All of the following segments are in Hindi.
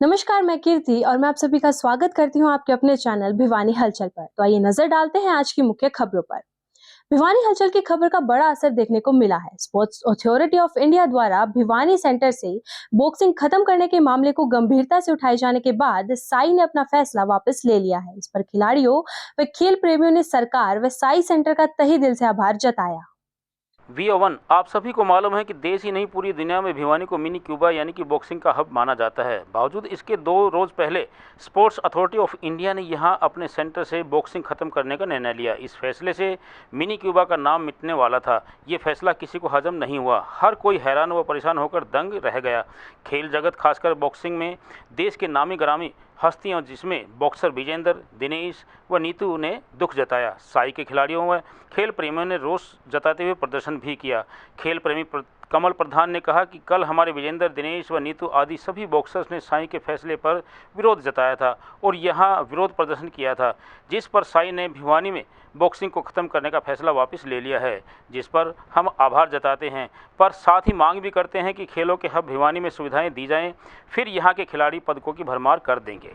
नमस्कार, मैं कीर्ति और मैं आप सभी का स्वागत करती हूं आपके अपने चैनल भिवानी हलचल पर। तो आइए नजर डालते हैं आज की मुख्य खबरों पर। भिवानी हलचल की खबर का बड़ा असर देखने को मिला है। स्पोर्ट्स अथॉरिटी ऑफ इंडिया द्वारा भिवानी सेंटर से बॉक्सिंग खत्म करने के मामले को गंभीरता से उठाए जाने के बाद साई ने अपना फैसला वापस ले लिया है। इस पर खिलाड़ियों व खेल प्रेमियों ने सरकार व साई सेंटर का तहे दिल से आभार जताया। VO1 आप सभी को मालूम है कि देश ही नहीं पूरी दुनिया में भिवानी को मिनी क्यूबा यानी कि बॉक्सिंग का हब माना जाता है। बावजूद इसके 2 रोज पहले स्पोर्ट्स अथॉरिटी ऑफ इंडिया ने यहां अपने सेंटर से बॉक्सिंग खत्म करने का निर्णय लिया। इस फैसले से मिनी क्यूबा का नाम मिटने वाला था। ये फैसला किसी को हजम नहीं हुआ। हर कोई हैरान व परेशान होकर दंग रह गया। खेल जगत खासकर बॉक्सिंग में देश के नामी गिरामी हस्तियां जिसमें बॉक्सर विजेंद्र, दिनेश व नीतू ने दुख जताया। साई के खिलाड़ियों व खेल प्रेमियों ने रोष जताते हुए प्रदर्शन भी किया। खेल प्रेमी कमल प्रधान ने कहा कि कल हमारे विजेंद्र, दिनेश व नीतू आदि सभी बॉक्सर्स ने साई के फैसले पर विरोध जताया था और यहां विरोध प्रदर्शन किया था, जिस पर साई ने भिवानी में बॉक्सिंग को ख़त्म करने का फैसला वापस ले लिया है, जिस पर हम आभार जताते हैं। पर साथ ही मांग भी करते हैं कि खेलों के हब भिवानी में सुविधाएं दी जाएं, फिर यहां के खिलाड़ी पदकों की भरमार कर देंगे।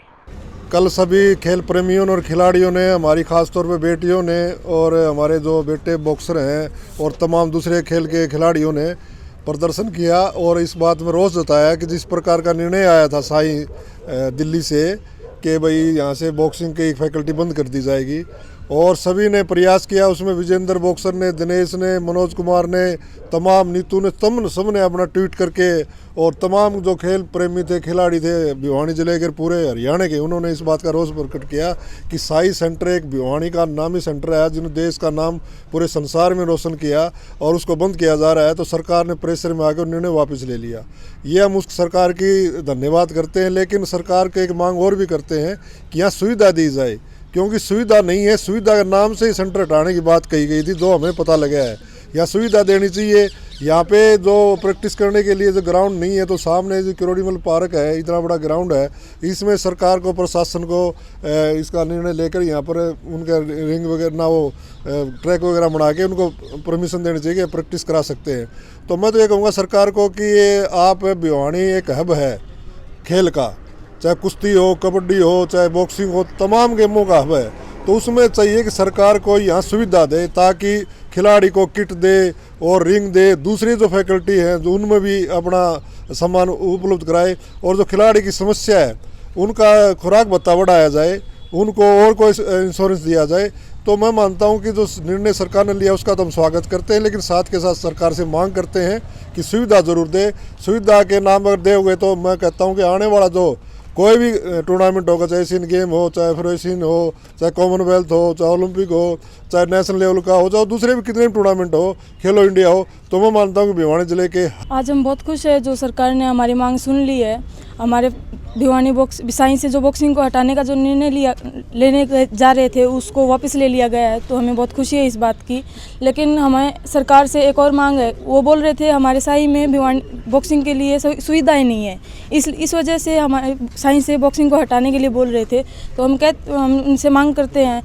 कल सभी खेल प्रेमियों और खिलाड़ियों ने, हमारी खास तौर पे बेटियों ने और हमारे जो बेटे बॉक्सर हैं और तमाम दूसरे खेल के खिलाड़ियों ने प्रदर्शन किया और इस बात में रोष जताया कि जिस प्रकार का निर्णय आया था साई दिल्ली से कि भाई यहाँ से बॉक्सिंग की फैकल्टी बंद कर दी जाएगी, और सभी ने प्रयास किया। उसमें विजेंद्र बॉक्सर ने, दिनेश ने, मनोज कुमार ने, तमाम नीतू ने, सब ने अपना ट्वीट करके, और तमाम जो खेल प्रेमी थे, खिलाड़ी थे भिवानी जिले के, पूरे हरियाणा के, उन्होंने इस बात का रोष प्रकट किया कि साई सेंटर एक भिवानी का नामी सेंटर है जिन्होंने देश का नाम पूरे संसार में रोशन किया और उसको बंद किया जा रहा है। तो सरकार ने प्रेशर में आकर निर्णय वापस ले लिया। ये हम उस सरकार की धन्यवाद करते हैं, लेकिन सरकार के एक मांग और भी करते हैं कि यहाँ सुविधा दी जाए, क्योंकि सुविधा नहीं है। सुविधा के नाम से ही सेंटर हटाने की बात कही गई थी, जो हमें पता लगा है। यहाँ सुविधा देनी चाहिए। यहाँ पे जो प्रैक्टिस करने के लिए जो ग्राउंड नहीं है, तो सामने जो किरोड़ीमल पार्क है, इतना बड़ा ग्राउंड है, इसमें सरकार को, प्रशासन को इसका निर्णय लेकर यहाँ पर उनके रिंग वगैरह ना, वो ट्रैक वगैरह बना के उनको परमिशन देनी चाहिए कि प्रैक्टिस करा सकते हैं। तो मैं तो ये कहूँगा सरकार को कि ये आप भिवानी एक हब है खेल का, चाहे कुश्ती हो, कबड्डी हो, चाहे बॉक्सिंग हो, तमाम गेमों का हब है। तो उसमें चाहिए कि सरकार को यहाँ सुविधा दे ताकि खिलाड़ी को किट दे और रिंग दे, दूसरी जो फैकल्टी हैं जो उनमें भी अपना सामान उपलब्ध कराए, और जो खिलाड़ी की समस्या है उनका खुराक भत्ता बढ़ाया जाए, उनको और कोई इंश्योरेंस दिया जाए। तो मैं मानता हूं कि जो निर्णय सरकार ने लिया उसका तो हम स्वागत करते हैं, लेकिन साथ के साथ सरकार से मांग करते हैं कि सुविधा ज़रूर दे। सुविधा के नाम अगर दोगे तो मैं कहता हूं कि आने वाला जो कोई भी टूर्नामेंट होगा, चाहे एशियन गेम हो, चाहे फिर एशियन हो, चाहे कॉमनवेल्थ हो, चाहे ओलंपिक हो, चाहे नेशनल लेवल का हो, चाहे दूसरे भी कितने टूर्नामेंट हो, खेलो इंडिया हो, तो मैं मानता हूँ कि भिवानी जिले के आज हम बहुत खुश है जो सरकार ने हमारी मांग सुन ली है। हमारे भिवानी साई से जो बॉक्सिंग को हटाने का जो निर्णय लेने जा रहे थे उसको वापस ले लिया गया है, तो हमें बहुत खुशी है इस बात की। लेकिन हमें सरकार से एक और मांग है। वो बोल रहे थे हमारे साई में भिवानी बॉक्सिंग के लिए सुविधाएं नहीं है, इस वजह से हमारे साई से बॉक्सिंग को हटाने के लिए बोल रहे थे। तो हम उनसे मांग करते हैं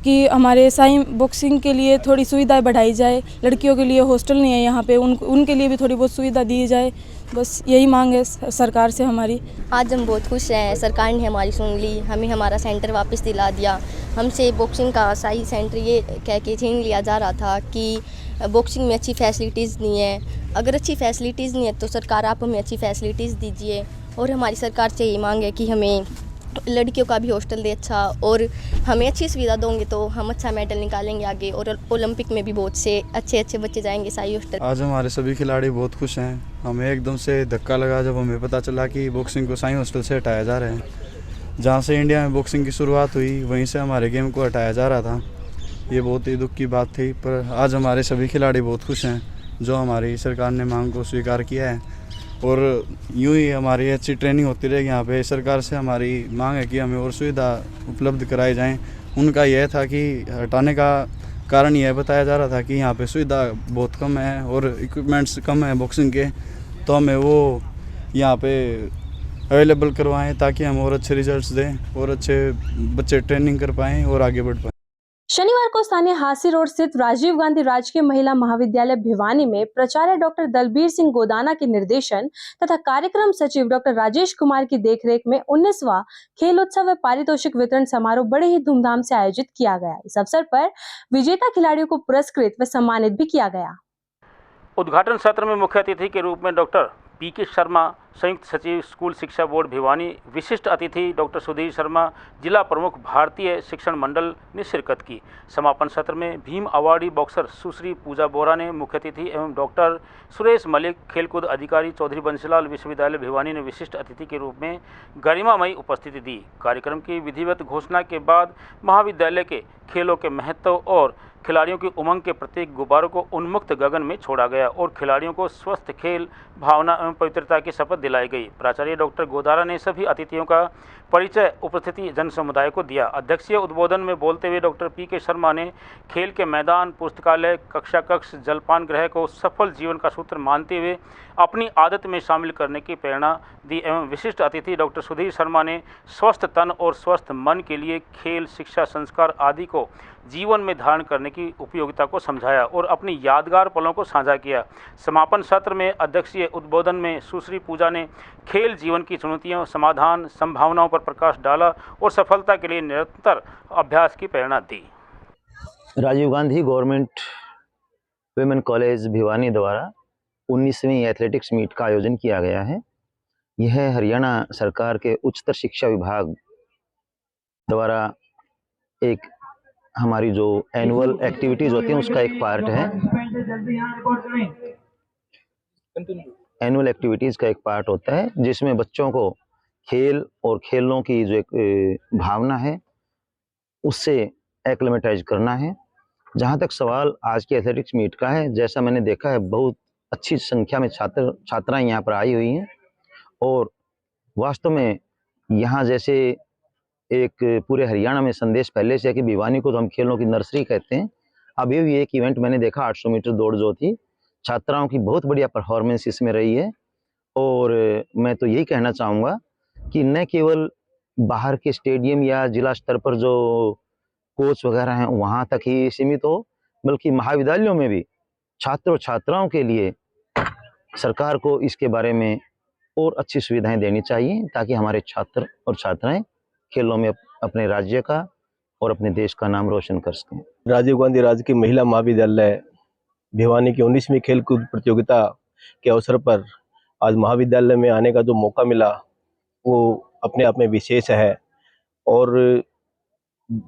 कि हमारे साई बॉक्सिंग के लिए थोड़ी सुविधाएं बढ़ाई जाए। लड़कियों के लिए हॉस्टल नहीं है यहाँ पे, उनके लिए भी थोड़ी बहुत सुविधा दी जाए। बस यही मांग है सरकार से हमारी। आज हम बहुत खुश हैं, सरकार ने हमारी सुन ली, हमें हमारा सेंटर वापस दिला दिया। हमसे बॉक्सिंग का साई सेंटर ये कह के छीन लिया जा रहा था कि बॉक्सिंग में अच्छी फैसिलिटीज़ नहीं है। अगर अच्छी फैसिलिटीज़ नहीं है तो सरकार आप हमें अच्छी फैसिलिटीज़ दीजिए। और हमारी सरकार से यही मांग है कि हमें लड़कियों का भी हॉस्टल दे अच्छा, और हमें अच्छी सुविधा दोगे तो हम अच्छा मेडल निकालेंगे आगे, और ओलंपिक में भी बहुत से अच्छे बच्चे जाएंगे साई हॉस्टल। आज हमारे सभी खिलाड़ी बहुत खुश हैं। हमें एकदम से धक्का लगा जब हमें पता चला कि बॉक्सिंग को साई हॉस्टल से हटाया जा रहा है। जहाँ से इंडिया में बॉक्सिंग की शुरुआत हुई वहीं से हमारे गेम को हटाया जा रहा था। ये बहुत ही दुख की बात थी, पर आज हमारे सभी खिलाड़ी बहुत खुश हैं जो हमारी सरकार ने मांग को स्वीकार किया है, और यूँ ही हमारी अच्छी ट्रेनिंग होती रहेगी यहाँ पे। सरकार से हमारी मांग है कि हमें और सुविधा उपलब्ध कराई जाएं। उनका यह था कि हटाने का कारण यह बताया जा रहा था कि यहाँ पे सुविधा बहुत कम है और इक्विपमेंट्स कम है बॉक्सिंग के, तो हमें वो यहाँ पे अवेलेबल करवाएं ताकि हम और अच्छे रिजल्ट्स दें और अच्छे बच्चे ट्रेनिंग कर पाएँ और आगे बढ़ पाएँ। शनिवार शनिवार को स्थानीय हासी रोड स्थित राजीव गांधी राजकीय महिला महाविद्यालय भिवानी में प्राचार्य डॉक्टर दलबीर सिंह गोदाना के निर्देशन तथा कार्यक्रम सचिव डॉक्टर राजेश कुमार की देखरेख में 19वां खेल उत्सव व पारितोषिक वितरण समारोह बड़े ही धूमधाम से आयोजित किया गया। इस अवसर पर विजेता खिलाड़ियों को पुरस्कृत व सम्मानित भी किया गया। उद्घाटन सत्र में मुख्य अतिथि के रूप में डॉक्टर पीके शर्मा, संयुक्त सचिव स्कूल शिक्षा बोर्ड भिवानी, विशिष्ट अतिथि डॉक्टर सुधीर शर्मा, जिला प्रमुख भारतीय शिक्षण मंडल ने शिरकत की। समापन सत्र में भीम अवार्डी बॉक्सर सुश्री पूजा बोरा ने मुख्य अतिथि एवं डॉक्टर सुरेश मलिक, खेलकूद अधिकारी चौधरी बंसीलाल विश्वविद्यालय भिवानी ने विशिष्ट अतिथि के रूप में गरिमामयी उपस्थिति दी। कार्यक्रम की विधिवत घोषणा के बाद महाविद्यालय के खेलों के महत्व और खिलाड़ियों की उमंग के प्रतीक गुब्बारों को उन्मुक्त गगन में छोड़ा गया और खिलाड़ियों को स्वस्थ खेल भावना एवं पवित्रता की शपथ दिलाई गई। प्राचार्य डॉक्टर गोदारा ने सभी अतिथियों का परिचय उपस्थिति जन समुदाय को दिया। अध्यक्षीय उद्बोधन में बोलते हुए डॉक्टर पीके शर्मा ने खेल के मैदान, पुस्तकालय, कक्षा कक्ष, जलपान गृह को सफल जीवन का सूत्र मानते हुए अपनी आदत में शामिल करने की प्रेरणा दी एवं विशिष्ट अतिथि डॉक्टर सुधीर शर्मा ने स्वस्थ तन और स्वस्थ मन के लिए खेल, शिक्षा, संस्कार आदि को जीवन में धारण करने की उपयोगिता को समझाया और अपनी यादगार पलों को साझा किया। समापन सत्र में अध्यक्षीय उद्बोधन में सुश्री पूजा ने खेल जीवन की चुनौतियों, समाधान, संभावनाओं पर प्रकाश डाला और सफलता के लिए निरंतर अभ्यास की प्रेरणा दी। Rajiv Gandhi government women college Bhiwani द्वारा 19वीं एथलेटिक्स मीट का आयोजन किया गया है। यह हरियाणा सरकार के उच्चतर शिक्षा विभाग द्वारा एक हमारी जो एनुअल एक्टिविटीज़ होती हैं उसका एक पार्ट है। एनुअल एक्टिविटीज़ का एक पार्ट होता है जिसमें बच्चों को खेल और खेलों की जो एक भावना है उससे एक्लेमेटाइज करना है। जहाँ तक सवाल आज के एथलेटिक्स मीट का है, जैसा मैंने देखा है बहुत अच्छी संख्या में छात्राएं यहाँ पर आई हुई हैं और वास्तव में यहाँ जैसे एक पूरे हरियाणा में संदेश पहले से है कि भिवानी को तो हम खेलों की नर्सरी कहते हैं। अभी भी एक इवेंट मैंने देखा 800 मीटर दौड़ जो थी, छात्राओं की बहुत बढ़िया परफॉर्मेंस इसमें रही है और मैं तो यही कहना चाहूँगा कि न केवल बाहर के स्टेडियम या जिला स्तर पर जो कोच वगैरह हैं वहाँ तक ही सीमित हो, बल्कि महाविद्यालयों में भी छात्र और छात्राओं के लिए सरकार को इसके बारे में और अच्छी सुविधाएं देनी चाहिए ताकि हमारे छात्र और छात्राएं खेलों में अपने राज्य का और अपने देश का नाम रोशन कर सकें। राजीव गांधी राजकीय महिला महाविद्यालय भिवानी की 19वीं खेलकूद प्रतियोगिता के अवसर पर आज महाविद्यालय में आने का जो मौका मिला वो अपने आप में विशेष है और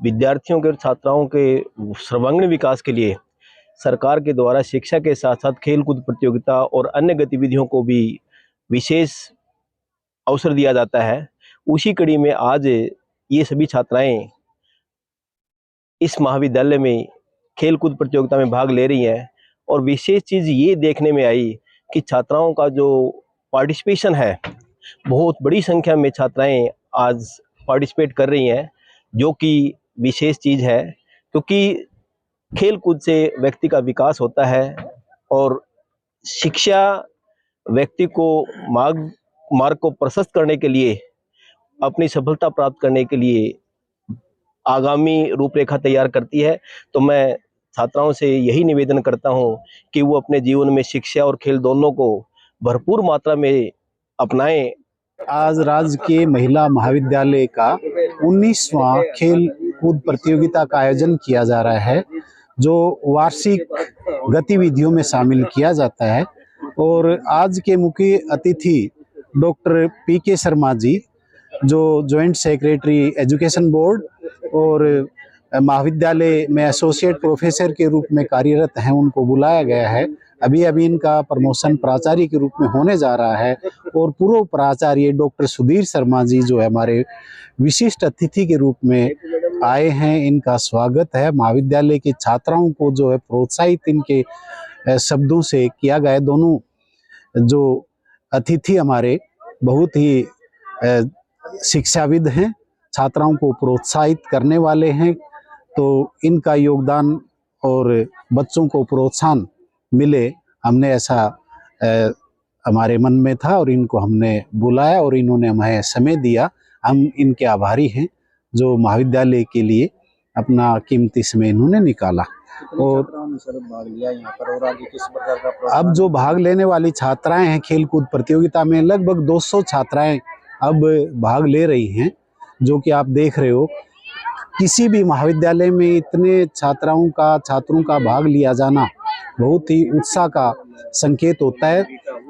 विद्यार्थियों के और छात्राओं के सर्वांगीण विकास के लिए सरकार के द्वारा शिक्षा के साथ साथ खेलकूद प्रतियोगिता और अन्य गतिविधियों को भी विशेष अवसर दिया जाता है। उसी कड़ी में आज ये सभी छात्राएं इस महाविद्यालय में खेलकूद प्रतियोगिता में भाग ले रही हैं और विशेष चीज़ ये देखने में आई कि छात्राओं का जो पार्टिसिपेशन है, बहुत बड़ी संख्या में छात्राएं आज पार्टिसिपेट कर रही हैं, जो कि विशेष चीज़ है क्योंकि खेलकूद से व्यक्ति का विकास होता है और शिक्षा व्यक्ति को मार्ग को प्रशस्त करने के लिए, अपनी सफलता प्राप्त करने के लिए आगामी रूपरेखा तैयार करती है। तो मैं छात्राओं से यही निवेदन करता हूं कि वो अपने जीवन में शिक्षा और खेल दोनों को भरपूर मात्रा में अपनाएं। आज राजकीय महिला महाविद्यालय का 19वां खेल कूद प्रतियोगिता का आयोजन किया जा रहा है, जो वार्षिक गतिविधियों में शामिल किया जाता है और आज के मुख्य अतिथि डॉक्टर पीके शर्मा जी, जो जॉइंट सेक्रेटरी एजुकेशन बोर्ड और महाविद्यालय में एसोसिएट प्रोफेसर के रूप में कार्यरत हैं, उनको बुलाया गया है। अभी इनका प्रमोशन प्राचार्य के रूप में होने जा रहा है और पूर्व प्राचार्य डॉक्टर सुधीर शर्मा जी जो है हमारे विशिष्ट अतिथि के रूप में आए हैं, इनका स्वागत है। महाविद्यालय के छात्राओं को जो है प्रोत्साहित इनके शब्दों से किया गया। दोनों जो अतिथि हमारे बहुत ही शिक्षाविद हैं, छात्राओं को प्रोत्साहित करने वाले हैं, तो इनका योगदान और बच्चों को प्रोत्साहन मिले, हमने ऐसा हमारे मन में था और इनको हमने बुलाया और इन्होंने हमें समय दिया। हम इनके आभारी हैं जो महाविद्यालय के लिए अपना कीमती समय इन्होंने निकाला। और भाग लिया यहाँ पर, और आगे किस प्रकार का अब जो भाग लेने वाली छात्राएं हैं खेलकूद प्रतियोगिता में, लगभग 200 छात्राएं अब भाग ले रही हैं, जो कि आप देख रहे हो। किसी भी महाविद्यालय में इतने छात्रों का भाग लिया जाना बहुत ही उत्साह का संकेत होता है।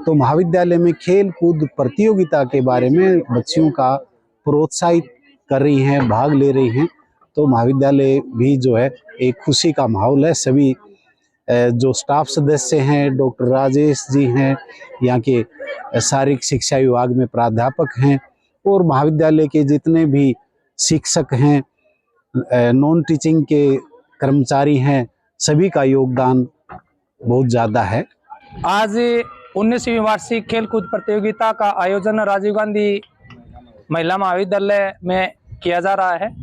तो महाविद्यालय में खेल कूद प्रतियोगिता के बारे में बच्चियों का प्रोत्साहित कर रही हैं, भाग ले रही हैं। तो महाविद्यालय भी जो है एक खुशी का माहौल है। सभी जो स्टाफ सदस्य हैं, डॉक्टर राजेश जी हैं, यहाँ के शारीरिक शिक्षा विभाग में प्राध्यापक हैं, और महाविद्यालय के जितने भी शिक्षक हैं, नॉन टीचिंग के कर्मचारी हैं, सभी का योगदान बहुत ज़्यादा है। आज 19वीं वार्षिक खेलकूद प्रतियोगिता का आयोजन राजीव गांधी महिला महाविद्यालय में किया जा रहा है,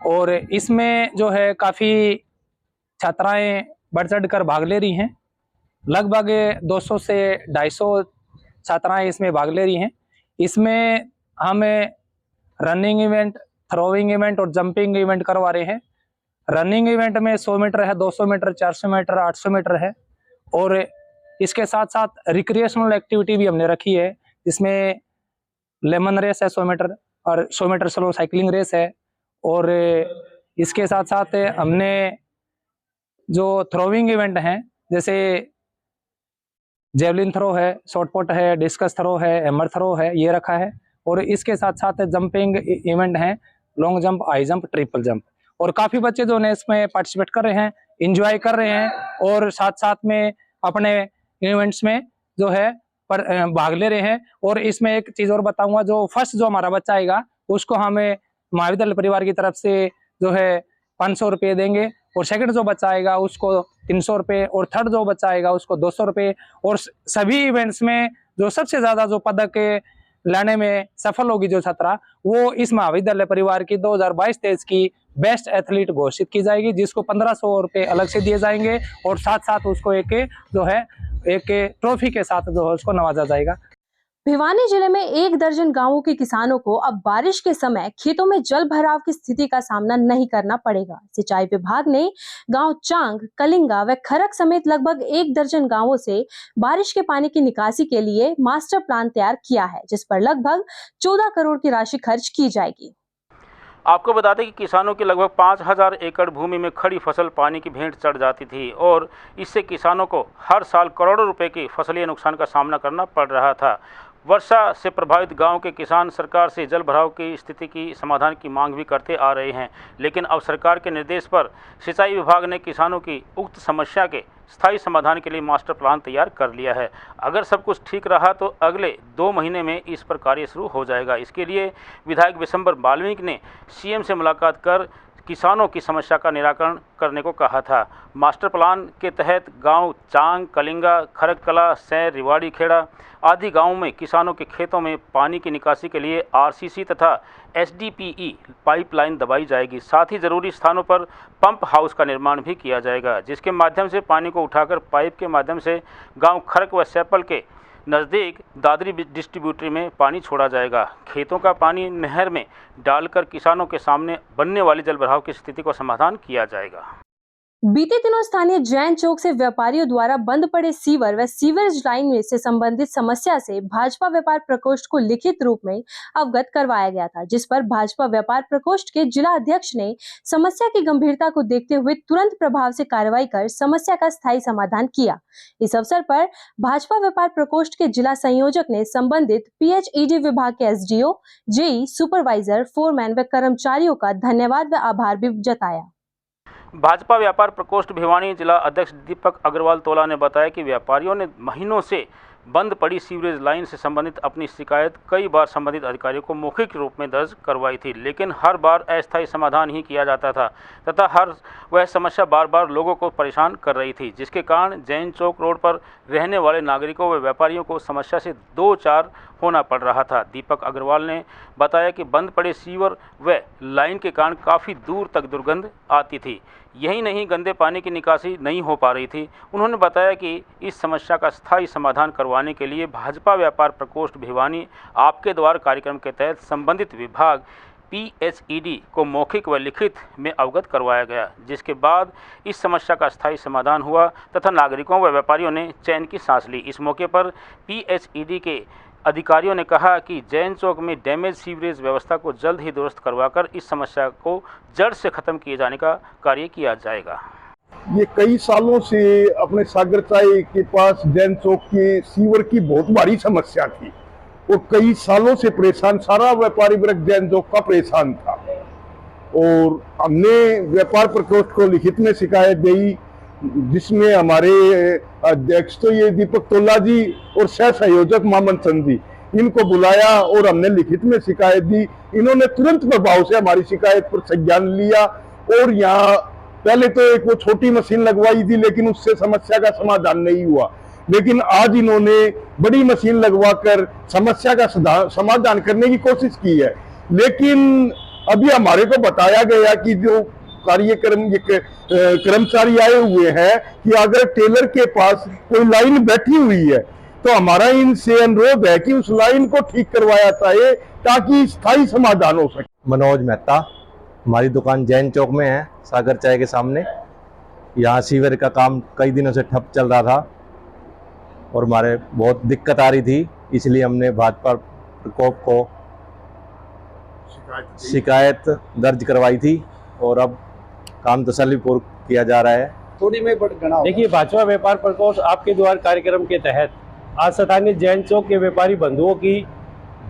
और इसमें जो है काफ़ी छात्राएं बढ़ चढ़ कर भाग ले रही हैं। लगभग 200 से 250 छात्राएं इसमें भाग ले रही हैं। इसमें हम रनिंग इवेंट, थ्रोइंग इवेंट और जंपिंग इवेंट करवा रहे हैं। रनिंग इवेंट में 100 मीटर है, 200 मीटर, 400 मीटर, 800 मीटर है, और इसके साथ साथ रिक्रिएशनल एक्टिविटी भी हमने रखी है, जिसमें लेमन रेस है 100 मीटर, और 100 मीटर स्लो साइकिलिंग रेस है। और इसके साथ साथ हमने जो थ्रोइंग इवेंट हैं, जैसे जेवलिन थ्रो है, शॉर्ट पुट है, डिस्कस थ्रो है, हैमर थ्रो है, ये रखा है। और इसके साथ साथ जंपिंग इवेंट हैं, long jump, high jump, triple jump. और काफ़ी बच्चे जो है इसमें पार्टिसिपेट कर रहे हैं, इंजॉय कर रहे हैं, और साथ साथ में अपने इवेंट्स में जो है भाग ले रहे हैं। और इसमें एक चीज़ और बताऊंगा, जो फर्स्ट जो हमारा बच्चा आएगा उसको हमें महाविद्यालय परिवार की तरफ से जो है 500 रुपये देंगे, और सेकंड जो बच्चा आएगा उसको 300 रुपये, और थर्ड जो बच्चा आएगा उसको 200 रुपये। और सभी इवेंट्स में जो सबसे ज़्यादा जो पदक लाने में सफल होगी जो छात्रा, वो इस महाविद्यालय परिवार की 2022-23 की बेस्ट एथलीट घोषित की जाएगी, जिसको 1500 रुपये अलग से दिए जाएंगे, और साथ साथ उसको एक जो है एक ट्रॉफी के साथ जो है उसको नवाजा जाएगा। भिवानी जिले में 1 दर्जन गांवों के किसानों को अब बारिश के समय खेतों में जल भराव की स्थिति का सामना नहीं करना पड़ेगा। सिंचाई विभाग ने गांव चांग, कलिंगा व खरक समेत लगभग 1 दर्जन गांवों से बारिश के पानी की निकासी के लिए मास्टर प्लान तैयार किया है, जिस पर लगभग 14 करोड़ की राशि खर्च की जाएगी। आपको बता दें कि किसानों की लगभग 5000 एकड़ भूमि में खड़ी फसल पानी की भेंट चढ़ जाती थी, और इससे किसानों को हर साल करोड़ों रुपए की फसलीय नुकसान का सामना करना पड़ रहा था। वर्षा से प्रभावित गांव के किसान सरकार से जल भराव की स्थिति की समाधान की मांग भी करते आ रहे हैं, लेकिन अब सरकार के निर्देश पर सिंचाई विभाग ने किसानों की उक्त समस्या के स्थायी समाधान के लिए मास्टर प्लान तैयार कर लिया है। अगर सब कुछ ठीक रहा तो अगले 2 महीने में इस पर कार्य शुरू हो जाएगा। इसके लिए विधायक विशंबर बाल्मीकि ने सीएम से मुलाकात कर किसानों की समस्या का निराकरण करने को कहा था। मास्टर प्लान के तहत गांव चांग, कलिंगा, खरककला, सैर, रिवाड़ी खेड़ा आदि गांवों में किसानों के खेतों में पानी की निकासी के लिए आरसीसी तथा एसडीपीई पाइपलाइन दबाई जाएगी। साथ ही जरूरी स्थानों पर पंप हाउस का निर्माण भी किया जाएगा, जिसके माध्यम से पानी को उठाकर पाइप के माध्यम से गांव खरक व सैपल के नज़दीक दादरी डिस्ट्रीब्यूटरी में पानी छोड़ा जाएगा। खेतों का पानी नहर में डालकर किसानों के सामने बनने वाली जल भराव की स्थिति को समाधान किया जाएगा। बीते दिनों स्थानीय जैन चौक से व्यापारियों द्वारा बंद पड़े सीवर व सीवरेज लाइन से संबंधित समस्या से भाजपा व्यापार प्रकोष्ठ को लिखित रूप में अवगत करवाया गया था, जिस पर भाजपा व्यापार प्रकोष्ठ के जिला अध्यक्ष ने समस्या की गंभीरता को देखते हुए तुरंत प्रभाव से कार्रवाई कर समस्या का स्थायी समाधान किया। इस अवसर पर भाजपा व्यापार प्रकोष्ठ के जिला संयोजक ने संबंधित पीएचईडी विभाग के एसडीओ, जेई, सुपरवाइजर, फोरमैन व कर्मचारियों का धन्यवाद व आभार भी जताया। भाजपा व्यापार प्रकोष्ठ भिवानी जिला अध्यक्ष दीपक अग्रवाल तोला ने बताया कि व्यापारियों ने महीनों से बंद पड़ी सीवरेज लाइन से संबंधित अपनी शिकायत कई बार संबंधित अधिकारियों को मौखिक रूप में दर्ज करवाई थी, लेकिन हर बार अस्थायी समाधान ही किया जाता था तथा वह समस्या बार बार लोगों को परेशान कर रही थी, जिसके कारण जैन चौक रोड पर रहने वाले नागरिकों व व्यापारियों को समस्या से 2-4 होना पड़ रहा था। दीपक अग्रवाल ने बताया कि बंद पड़े सीवर व लाइन के कारण काफ़ी दूर तक दुर्गंध आती थी। यही नहीं, गंदे पानी की निकासी नहीं हो पा रही थी। उन्होंने बताया कि इस समस्या का स्थायी समाधान करवाने के लिए भाजपा व्यापार प्रकोष्ठ भिवानी आपके द्वार कार्यक्रम के तहत संबंधित विभाग PHED को मौखिक व लिखित में अवगत करवाया गया, जिसके बाद इस समस्या का स्थायी समाधान हुआ तथा नागरिकों व व्यापारियों ने चैन की सांस ली। इस मौके पर PHED के अधिकारियों ने कहा कि जैन चौक में डैमेज सीवरेज व्यवस्था को जल्द ही दुरुस्त करवाकर इस समस्या को जड़ से खत्म किए जाने का कार्य किया जाएगा। ये कई सालों से अपने सागरचाई के पास जैन चौक के सीवर की बहुत बड़ी समस्या थी और कई सालों से परेशान, सारा व्यापारी वर्ग जैन चौक का परेशान था और हमने व्यापार प्रकोष्ठ को लिखित में शिकायत दी, जिसमें हमारे अध्यक्ष तो ये दीपक तोला जी और सह संयोजक मामन चंद जी, इनको बुलाया और हमने लिखित में शिकायत दी। इन्होंने तुरंत प्रभाव से हमारी शिकायत पर संज्ञान लिया और यहाँ पहले तो एक वो छोटी मशीन लगवाई थी, लेकिन उससे समस्या का समाधान नहीं हुआ। लेकिन आज इन्होंने बड़ी मशीन लगवाकर समस्या का समाधान करने की कोशिश की है। लेकिन अभी हमारे को बताया गया कि जो कर्मचारी आए हुए हैं कि अगर टेलर के पास कोई लाइन बैठी हुई है तो हमारा इनसे अनुरोध है कि उस लाइन को ठीक करवाया जाए ताकि स्थायी समाधान हो सके। मनोज मेहता, हमारी दुकान जैन चौक में है, सागर चाय के सामने। यहाँ सीवर का काम कई दिनों से ठप चल रहा था और हमारे बहुत दिक्कत आ रही थी, इसलिए हमने भाजपा प्रकोप को शिकायत दर्ज करवाई थी और अब काम तसल्लीपूर्वक किया जा रहा है। थोड़ी में बढ़ना। देखिए, भाजपा व्यापार प्रकोष्ठ आपके द्वार कार्यक्रम के तहत आज स्थानीय जैन चौक के व्यापारी बंधुओं की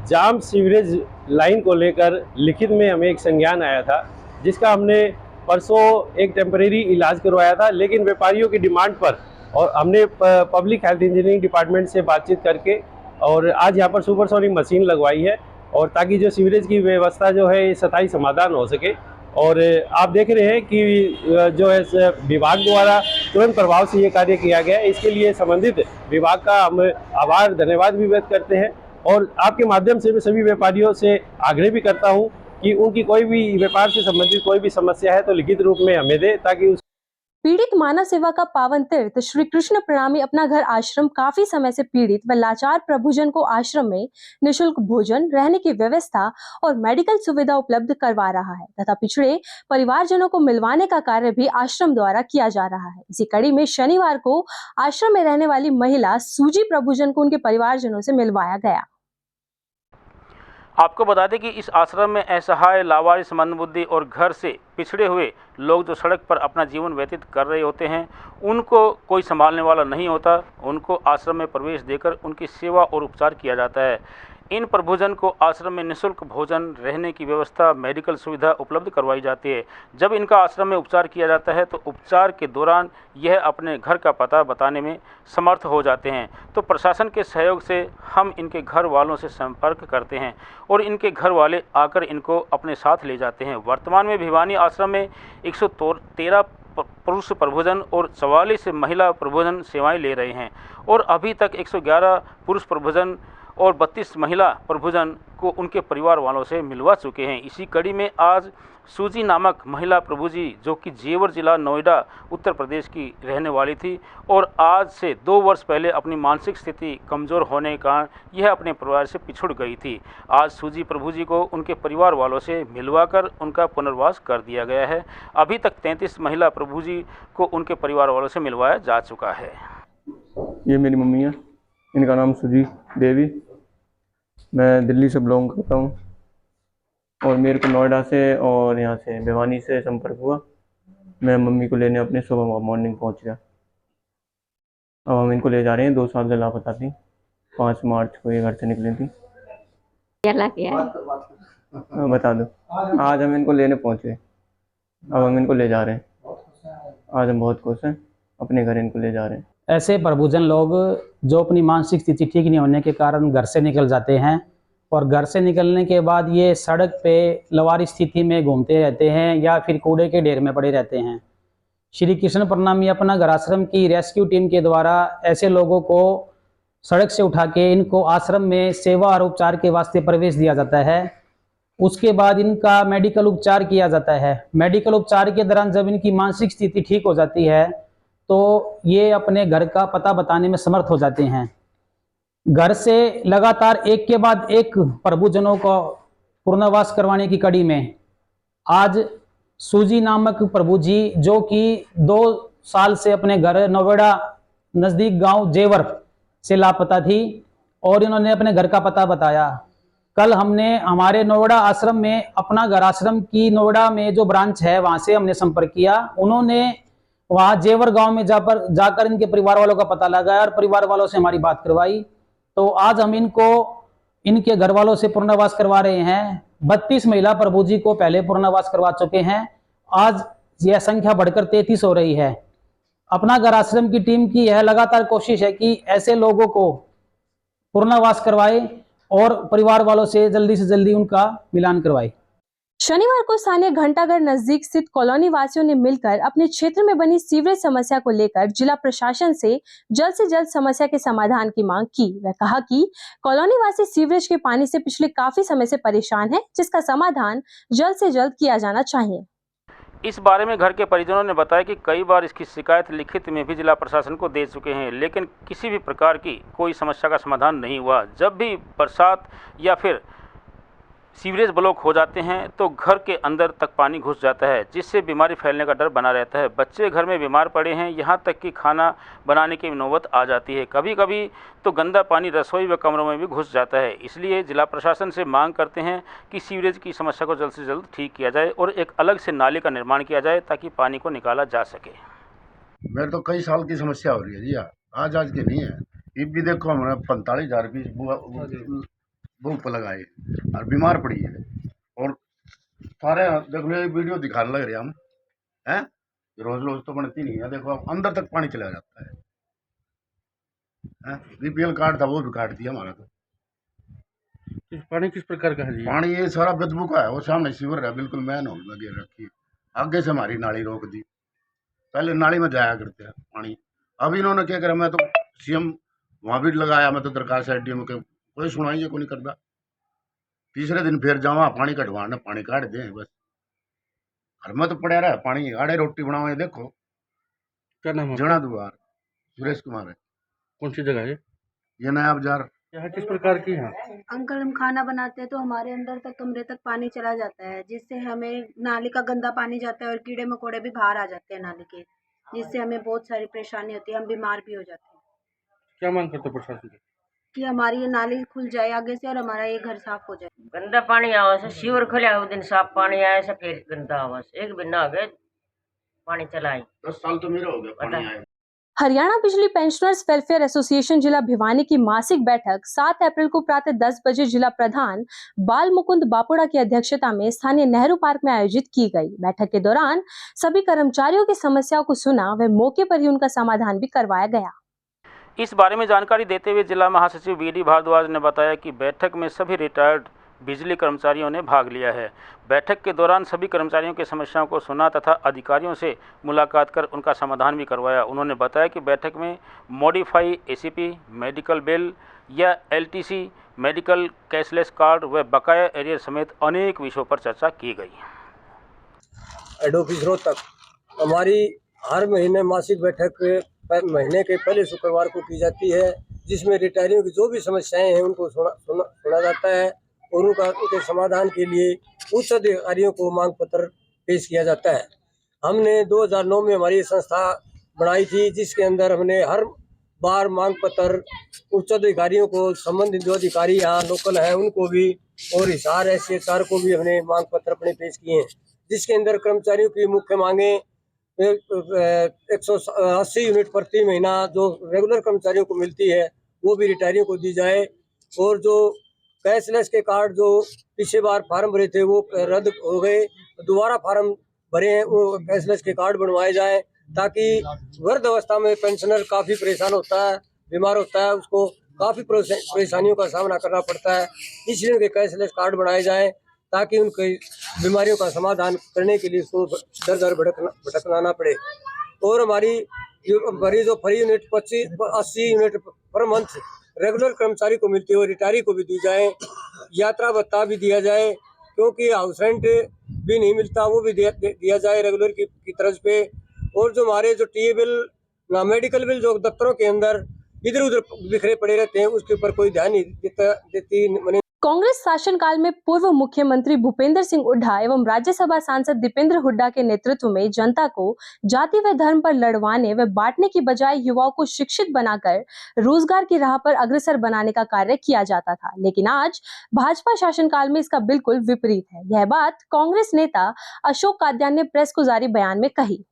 जाम सीवरेज लाइन को लेकर लिखित में हमें एक संज्ञान आया था, जिसका हमने परसों एक टेम्परेरी इलाज करवाया था। लेकिन व्यापारियों की डिमांड पर और हमने पब्लिक हेल्थ इंजीनियरिंग डिपार्टमेंट से बातचीत करके और आज यहाँ पर सुपरसोनिक मशीन लगवाई है और ताकि जो सीवरेज की व्यवस्था जो है स्थायी समाधान हो सके। और आप देख रहे हैं कि जो है विभाग द्वारा तुरंत प्रभाव से ये कार्य किया गया है। इसके लिए संबंधित विभाग का हम आभार धन्यवाद भी व्यक्त करते हैं और आपके माध्यम से मैं सभी व्यापारियों से आग्रह भी करता हूं कि उनकी कोई भी व्यापार से संबंधित कोई भी समस्या है तो लिखित रूप में हमें दे, ताकि पीड़ित मानव सेवा का पावन तीर्थ श्री कृष्ण प्रणामी अपना घर आश्रम काफी समय से पीड़ित व लाचार प्रभुजन को आश्रम में निशुल्क भोजन, रहने की व्यवस्था और मेडिकल सुविधा उपलब्ध करवा रहा है तथा पिछड़े परिवारजनों को मिलवाने का कार्य भी आश्रम द्वारा किया जा रहा है। इसी कड़ी में शनिवार को आश्रम में रहने वाली महिला सूजी प्रभुजन को उनके परिवारजनों से मिलवाया गया। आपको बता दें कि इस आश्रम में असहाय, लावारिस, मंदबुद्धि और घर से पिछड़े हुए लोग जो सड़क पर अपना जीवन व्यतीत कर रहे होते हैं, उनको कोई संभालने वाला नहीं होता। उनको आश्रम में प्रवेश देकर उनकी सेवा और उपचार किया जाता है। इन प्रभुजन को आश्रम में निःशुल्क भोजन, रहने की व्यवस्था, मेडिकल सुविधा उपलब्ध करवाई जाती है। जब इनका आश्रम में उपचार किया जाता है तो उपचार के दौरान यह अपने घर का पता बताने में समर्थ हो जाते हैं। तो प्रशासन के सहयोग से हम इनके घर वालों से संपर्क करते हैं और इनके घर वाले आकर इनको अपने साथ ले जाते हैं। वर्तमान में भिवानी आश्रम में 113 पुरुष प्रभुजन और 44 महिला प्रभुजन सेवाएं ले रहे हैं और अभी तक 111 पुरुष प्रभुजन और 32 महिला प्रभुजन को उनके परिवार वालों से मिलवा चुके हैं। इसी कड़ी में आज सूजी नामक महिला प्रभुजी, जो कि जेवर जिला नोएडा उत्तर प्रदेश की रहने वाली थी और आज से 2 वर्ष पहले अपनी मानसिक स्थिति कमज़ोर होने के कारण यह अपने परिवार से पिछड़ गई थी। आज सूजी प्रभुजी को उनके परिवार वालों से मिलवाकर उनका पुनर्वास कर दिया गया है। अभी तक 33 महिला प्रभुजी को उनके परिवार वालों से मिलवाया जा चुका है। ये मेरी मम्मी है, इनका नाम सूजी देवी। मैं दिल्ली से बिलोंग करता हूँ और मेरे को नोएडा से और यहाँ से भिवानी से संपर्क हुआ। मैं मम्मी को लेने अपने सुबह मॉर्निंग पहुँच गया। अब हम इनको ले जा रहे हैं। 2 साल से लापता थी। 5 मार्च को ये घर से निकली थी। बता दो, आज हम इनको लेने पहुँचे। अब हम इनको ले जा रहे हैं। आज हम बहुत खुश हैं, अपने घर इनको ले जा रहे हैं। ऐसे प्रभुजन लोग जो अपनी मानसिक स्थिति ठीक नहीं होने के कारण घर से निकल जाते हैं और घर से निकलने के बाद ये सड़क पे लवारी स्थिति में घूमते रहते हैं या फिर कूड़े के ढेर में पड़े रहते हैं। श्री कृष्ण प्रणामी अपना घर आश्रम की रेस्क्यू टीम के द्वारा ऐसे लोगों को सड़क से उठा के इनको आश्रम में सेवा और उपचार के वास्ते प्रवेश दिया जाता है। उसके बाद इनका मेडिकल उपचार किया जाता है। मेडिकल उपचार के दौरान जब इनकी मानसिक स्थिति ठीक हो जाती है तो ये अपने घर का पता बताने में समर्थ हो जाते हैं। घर से लगातार एक के बाद एक प्रभुजनों को पुनर्वास करवाने की कड़ी में आज सूजी नामक प्रभु जी, जो कि 2 साल से अपने घर नोएडा नज़दीक गांव जेवर से लापता थी और इन्होंने अपने घर का पता बताया। कल हमने हमारे नोएडा आश्रम में, अपना घर आश्रम की नोएडा में जो ब्रांच है वहां से हमने संपर्क किया। उन्होंने वहां जेवर गांव में जाकर इनके परिवार वालों का पता लगाया और परिवार वालों से हमारी बात करवाई। तो आज हम इनको इनके घर वालों से पुनर्वास करवा रहे हैं। 32 महिला प्रभु जी को पहले पुनर्वास करवा चुके हैं। आज यह संख्या बढ़कर 33 हो रही है। अपना घर आश्रम की टीम की यह लगातार कोशिश है कि ऐसे लोगों को पुनर्वास करवाए और परिवार वालों से जल्दी उनका मिलान करवाए। शनिवार को स्थानीय घंटाघर नजदीक स्थित कॉलोनी वासियों ने मिलकर अपने क्षेत्र में बनी सीवरेज समस्या को लेकर जिला प्रशासन से जल्द समस्या के समाधान की मांग की। वह कहा कि कॉलोनी वासी सीवरेज के पानी से पिछले काफी समय से परेशान हैं, जिसका समाधान जल्द से जल्द किया जाना चाहिए। इस बारे में घर के परिजनों ने बताया कि कई बार इसकी शिकायत लिखित में भी जिला प्रशासन को दे चुके हैं, लेकिन किसी भी प्रकार की कोई समस्या का समाधान नहीं हुआ। जब भी बरसात या फिर सीवरेज ब्लॉक हो जाते हैं तो घर के अंदर तक पानी घुस जाता है, जिससे बीमारी फैलने का डर बना रहता है। बच्चे घर में बीमार पड़े हैं, यहाँ तक कि खाना बनाने की नौबत आ जाती है। कभी कभी तो गंदा पानी रसोई व कमरों में भी घुस जाता है। इसलिए जिला प्रशासन से मांग करते हैं कि सीवरेज की समस्या को जल्द से जल्द ठीक किया जाए और एक अलग से नाले का निर्माण किया जाए ताकि पानी को निकाला जा सके। मेरे तो कई साल की समस्या हो रही है जी, आज की नहीं है। ये भी देखो हमारा 45,000 की भूख पर लगाए और बीमार पड़ी है और सारे देखो वीडियो दिखाने लग रहे हम हैं। रोज तो बनती नहीं है। देखो अंदर तक पानी चला जाता है। बीपीएल कार्ड था वो भी काट दिया हमारा। तो पानी किस प्रकार का है? पानी ये सारा बदबू का है। वो सामने सीवर है, बिल्कुल मैन होम लगे रखी। आगे से हमारी नाली रोक दी। पहले नाली में जाया करते हैं पानी। अब इन्होंने क्या करा, मैं तो सीएम वहाँ भी लगाया, मैं तो दरखास्त एडीएम के, कोई सुनाई है, कोई नहीं करता। तीसरे दिन फिर जावा पानी कटवाना, पानी काट दें बस। घर में तो पड़ा रहा पानी। आड़े रोटी बनाओ। देखो क्या नाम है? जड़ा द्वार सुरेश कुमार है। कौन सी जगह है ये? नया बाजार। यहाँ किस प्रकार की है? अंकल, हम खाना बनाते हैं तो हमारे अंदर तक, कमरे तक पानी चला जाता है, जिससे हमें नाली का गंदा पानी जाता है और कीड़े मकोड़े भी बाहर आ जाते हैं नाली के, जिससे हमें बहुत सारी परेशानी होती है। हम बीमार भी हो जाते हैं। क्या मांग करते प्रशासन से? कि हमारी ये नाली खुल जाए आगे से और हमारा ये घर साफ हो जाए। गंदा पानी आवा से सीवर खुला, उस दिन साफ पानी आया से फिर गंदा आवा से 1 महीना हो गया पानी चलाई। 10 साल तो मेरा हो गया पानी आया। हरियाणा बिजली पेंशनर्स वेलफेयर एसोसिएशन जिला भिवानी की मासिक बैठक 7 अप्रैल को प्रातः 10 बजे जिला प्रधान बाल मुकुंद बापुड़ा की अध्यक्षता में स्थानीय नेहरू पार्क में आयोजित की गई। बैठक के दौरान सभी कर्मचारियों की समस्याओं को सुना व मौके पर ही उनका समाधान भी करवाया गया। इस बारे में जानकारी देते हुए जिला महासचिव बीडी भारद्वाज ने बताया कि बैठक में सभी रिटायर्ड बिजली कर्मचारियों ने भाग लिया है। बैठक के दौरान सभी कर्मचारियों की समस्याओं को सुना तथा अधिकारियों से मुलाकात कर उनका समाधान भी करवाया। उन्होंने बताया कि बैठक में मॉडिफाई एसीपी, मेडिकल बिल या एलटीसी, मेडिकल कैशलेस कार्ड व बकाया एरियर समेत अनेक विषयों पर चर्चा की गई। हेड ऑफिसरों तक हमारी हर महीने मासिक बैठक महीने के पहले शुक्रवार को की जाती है, जिसमें रिटायरियों की जो भी समस्याएं हैं उनको सुना जाता है और उनके समाधान के लिए उच्च अधिकारियों को मांग पत्र पेश किया जाता है। हमने 2009 में हमारी संस्था बनाई थी, जिसके अंदर हमने हर बार मांग पत्र उच्च अधिकारियों को, संबंधित जो अधिकारी यहाँ लोकल हैं उनको भी और हिसार SHR को भी हमने मांग पत्र अपने पेश किए हैं, जिसके अंदर कर्मचारियों की मुख्य मांगे 180 यूनिट प्रति महीना जो रेगुलर कर्मचारियों को मिलती है वो भी रिटायरियों को दी जाए, और जो कैशलेस के कार्ड जो पिछले बार फार्म भरे थे वो रद्द हो गए, दोबारा फार्म भरे हैं वो कैशलेस के कार्ड बनवाए जाए, ताकि वृद्ध अवस्था में पेंशनर काफ़ी परेशान होता है, बीमार होता है, उसको काफ़ी परेशानियों का सामना करना पड़ता है। इसलिए उनके कैशलेस कार्ड बनाए जाएँ ताकि उनकी बीमारियों का समाधान करने के लिए उसको दर दर भटकना ना पड़े। और हमारी जो free unit 80 unit per month regular कर्मचारी को मिलती है वो रिटायरी को भी दी जाए। यात्रा भत्ता भी दिया जाए, क्योंकि हाउस रेंट भी नहीं मिलता, वो भी दिया जाए रेगुलर की तर्ज पे। और जो हमारे जो टीए बिल ना मेडिकल बिल जो दफ्तरों के अंदर इधर उधर बिखरे पड़े रहते हैं, उसके ऊपर कोई ध्यान नहीं देती कांग्रेस शासनकाल में पूर्व मुख्यमंत्री भूपेंद्र सिंह हुड्डा एवं राज्यसभा सांसद दीपेंद्र हुड्डा के नेतृत्व में जनता को जाति व धर्म पर लड़वाने व बांटने की बजाय युवाओं को शिक्षित बनाकर रोजगार की राह पर अग्रसर बनाने का कार्य किया जाता था। लेकिन आज भाजपा शासनकाल में इसका बिल्कुल विपरीत है। यह बात कांग्रेस नेता अशोक काद्यान ने प्रेस को जारी बयान में कही।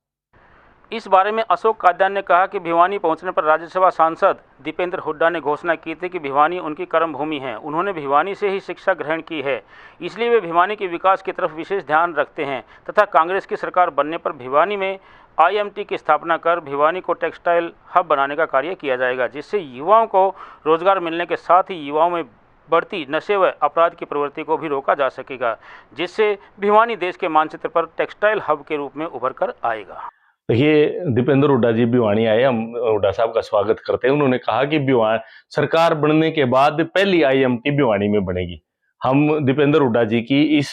इस बारे में अशोक काद्यान ने कहा कि भिवानी पहुंचने पर राज्यसभा सांसद दीपेंद्र हुड्डा ने घोषणा की थी कि भिवानी उनकी कर्म भूमि है। उन्होंने भिवानी से ही शिक्षा ग्रहण की है, इसलिए वे भिवानी के विकास की तरफ विशेष ध्यान रखते हैं तथा कांग्रेस की सरकार बनने पर भिवानी में IMT की स्थापना कर भिवानी को टेक्सटाइल हब बनाने का कार्य किया जाएगा, जिससे युवाओं को रोजगार मिलने के साथ ही युवाओं में बढ़ती नशे व अपराध की प्रवृत्ति को भी रोका जा सकेगा, जिससे भिवानी देश के मानचित्र पर टेक्सटाइल हब के रूप में उभर कर आएगा। देखिए, दीपेंद्र हुड्डा जी भिवानी आए, हम हुड्डा साहब का स्वागत करते हैं। उन्होंने कहा कि भिवानी सरकार बनने के बाद पहली IMT भिवानी में बनेगी। हम दीपेंद्र हुड्डा जी की इस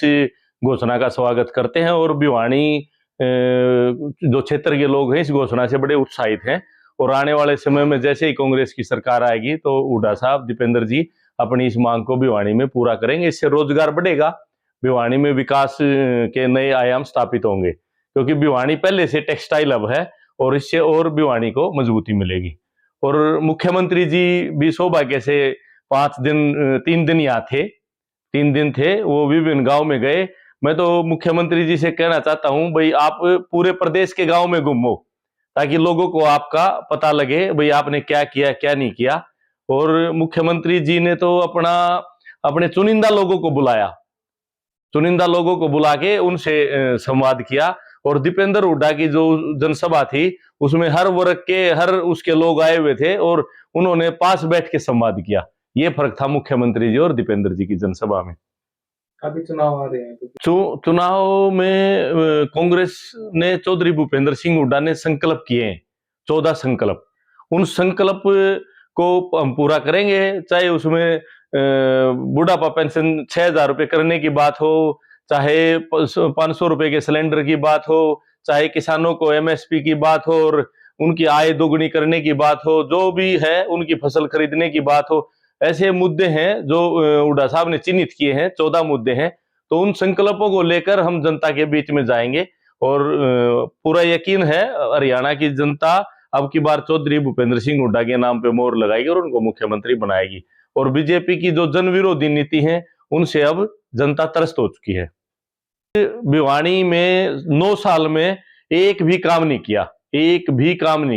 घोषणा का स्वागत करते हैं और भिवानी जो क्षेत्र के लोग हैं इस घोषणा से बड़े उत्साहित हैं और आने वाले समय में जैसे ही कांग्रेस की सरकार आएगी तो हुड्डा साहब, दीपेंद्र जी अपनी इस मांग को भिवानी में पूरा करेंगे। इससे रोजगार बढ़ेगा, भिवानी में विकास के नए आयाम स्थापित होंगे, क्योंकि भिवानी पहले से टेक्सटाइल हब है और इससे और भिवानी को मजबूती मिलेगी। और मुख्यमंत्री जी भी सौभाग्य से 3 दिन यहाँ थे, 3 दिन थे, वो विभिन्न गांव में गए। मैं तो मुख्यमंत्री जी से कहना चाहता हूं, भाई आप पूरे प्रदेश के गांव में घूमो ताकि लोगों को आपका पता लगे भाई आपने क्या किया क्या नहीं किया। और मुख्यमंत्री जी ने तो अपने चुनिंदा लोगों को बुला के उनसे संवाद किया और दीपेंद्र हुड्डा की जो जनसभा थी उसमें हर वर्ग के हर उसके लोग आए हुए थे और उन्होंने पास बैठ के संवाद किया। ये फर्क था मुख्यमंत्री जी और दीपेंद्र जी की जनसभा में। अभी चुनाव आ रहे हैं चुनाव में कांग्रेस ने चौधरी भूपेंद्र सिंह हुड्डा ने संकल्प किए हैं, 14 संकल्प। उन संकल्प को हम पूरा करेंगे, चाहे उसमें बुढ़ापा पेंशन 6,000 रुपये करने की बात हो, चाहे 500 रुपए के सिलेंडर की बात हो, चाहे किसानों को MSP की बात हो और उनकी आय दोगुनी करने की बात हो, जो भी है उनकी फसल खरीदने की बात हो। ऐसे मुद्दे हैं जो हुड्डा साहब ने चिन्हित किए हैं, 14 मुद्दे हैं। तो उन संकल्पों को लेकर हम जनता के बीच में जाएंगे और पूरा यकीन है हरियाणा की जनता अब की बार चौधरी भूपेंद्र सिंह हुड्डा के नाम पे मोहर लगाएगी और उनको मुख्यमंत्री बनाएगी। और बीजेपी की जो जन विरोधी नीति है उनसे अब जनता त्रस्त हो चुकी है। भिवानी में 9 साल में एक भी काम नहीं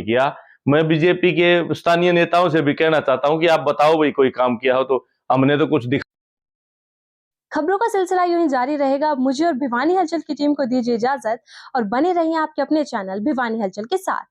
किया। मैं बीजेपी के स्थानीय नेताओं से भी कहना चाहता हूं कि आप बताओ भाई कोई काम किया हो तो हमने तो कुछ खबरों का सिलसिला यूं ही जारी रहेगा। मुझे और भिवानी हलचल की टीम को दीजिए इजाजत और बने रहिए आपके अपने चैनल भिवानी हलचल के साथ।